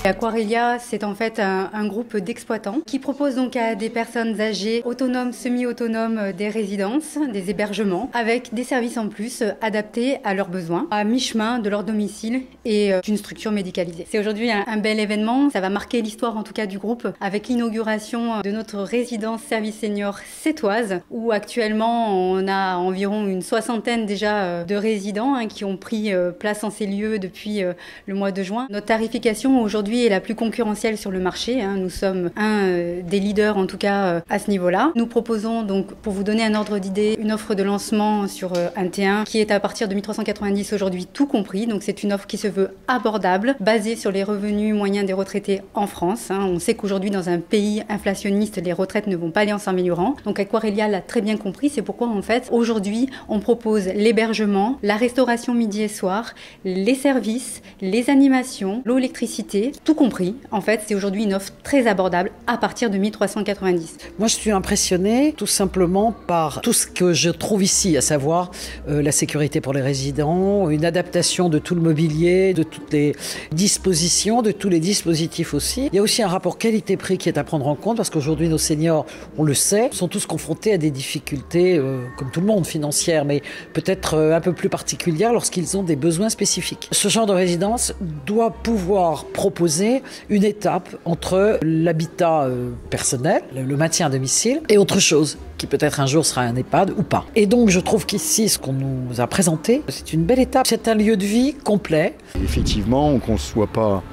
Aquarelia, c'est en fait un groupe d'exploitants qui propose donc à des personnes âgées, autonomes, semi-autonomes, des résidences, des hébergements, avec des services en plus adaptés à leurs besoins, à mi-chemin de leur domicile et d'une structure médicalisée. C'est aujourd'hui un bel événement, ça va marquer l'histoire en tout cas du groupe avec l'inauguration de notre résidence service senior sétoise, où actuellement on a environ une soixantaine déjà de résidents qui ont pris place en ces lieux depuis le mois de juin. Notre tarification aujourd'hui est la plus concurrentielle sur le marché. Nous sommes un des leaders en tout cas à ce niveau-là. Nous proposons donc, pour vous donner un ordre d'idée, une offre de lancement sur un T1 qui est à partir de 1390 aujourd'hui tout compris. Donc c'est une offre qui se veut abordable, basée sur les revenus moyens des retraités en France. On sait qu'aujourd'hui dans un pays inflationniste, les retraites ne vont pas aller en s'améliorant. Donc Aquarelia l'a très bien compris. C'est pourquoi en fait aujourd'hui on propose l'hébergement, la restauration midi et soir, les services, les animations, l'eau, l'électricité, tout compris. En fait, c'est aujourd'hui une offre très abordable à partir de 1390. Moi, je suis impressionnée tout simplement par tout ce que je trouve ici, à savoir la sécurité pour les résidents, une adaptation de tout le mobilier, de toutes les dispositions, de tous les dispositifs aussi. Il y a aussi un rapport qualité-prix qui est à prendre en compte parce qu'aujourd'hui, nos seniors, on le sait, sont tous confrontés à des difficultés, comme tout le monde, financières, mais peut-être un peu plus particulières lorsqu'ils ont des besoins spécifiques. Ce genre de résidence doit pouvoir proposer une étape entre l'habitat personnel, le maintien à domicile, et autre chose, qui peut-être un jour sera un EHPAD ou pas. Et donc je trouve qu'ici, ce qu'on nous a présenté, c'est une belle étape. C'est un lieu de vie complet. Effectivement, on ne conçoit pas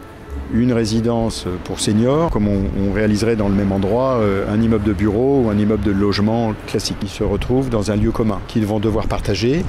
une résidence pour seniors, comme on réaliserait dans le même endroit un immeuble de bureau ou un immeuble de logement classique. Ils se retrouvent dans un lieu commun qu'ils vont devoir partager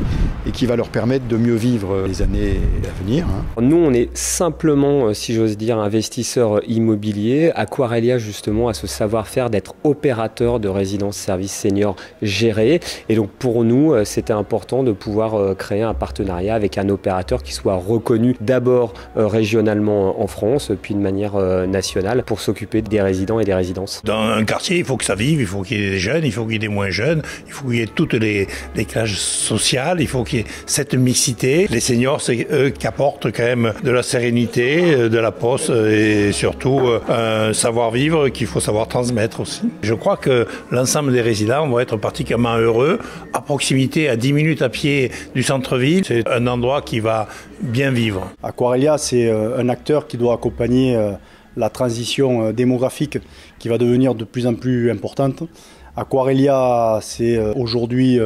et qui va leur permettre de mieux vivre les années à venir. Nous, on est simplement, si j'ose dire, investisseurs immobiliers. Aquarelia, justement, a ce savoir-faire d'être opérateur de résidence-service senior géré. Et donc, pour nous, c'était important de pouvoir créer un partenariat avec un opérateur qui soit reconnu d'abord régionalement en France, puis de manière nationale, pour s'occuper des résidents et des résidences. Dans un quartier, il faut que ça vive, il faut qu'il y ait des jeunes, il faut qu'il y ait des moins jeunes, il faut qu'il y ait toutes les classes sociales, il faut qu'il y ait cette mixité. Les seniors, c'est eux qui apportent quand même de la sérénité, de la poste et surtout un savoir-vivre qu'il faut savoir transmettre aussi. Je crois que l'ensemble des résidents vont être particulièrement heureux, à proximité, à 10 minutes à pied du centre-ville. C'est un endroit qui va bien vivre. Aquarelia, c'est un acteur qui doit accompagner la transition démographique qui va devenir de plus en plus importante. Aquarelia, c'est aujourd'hui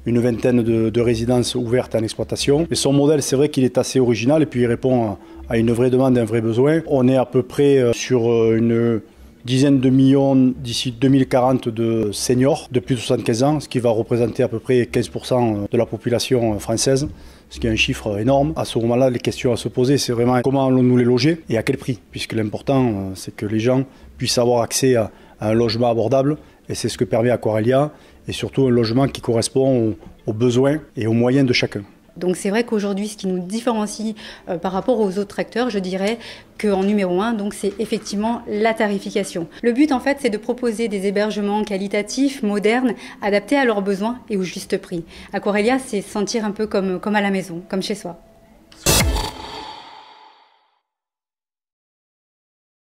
une vingtaine de résidences ouvertes en exploitation. Et son modèle, c'est vrai qu'il est assez original et puis il répond à une vraie demande, un vrai besoin. On est à peu près sur une dizaine de millions d'ici 2040 de seniors de plus de 75 ans, ce qui va représenter à peu près 15% de la population française, ce qui est un chiffre énorme. À ce moment-là, les questions à se poser, c'est vraiment comment allons-nous les loger et à quel prix, puisque l'important, c'est que les gens puissent avoir accès à un logement abordable, et c'est ce que permet Aquarelia, et surtout un logement qui correspond aux besoins et aux moyens de chacun. Donc c'est vrai qu'aujourd'hui, ce qui nous différencie par rapport aux autres acteurs, je dirais qu'en numéro 1, donc c'est effectivement la tarification. Le but en fait, c'est de proposer des hébergements qualitatifs, modernes, adaptés à leurs besoins et au juste prix. Aquarelia, c'est se sentir un peu comme à la maison, comme chez soi.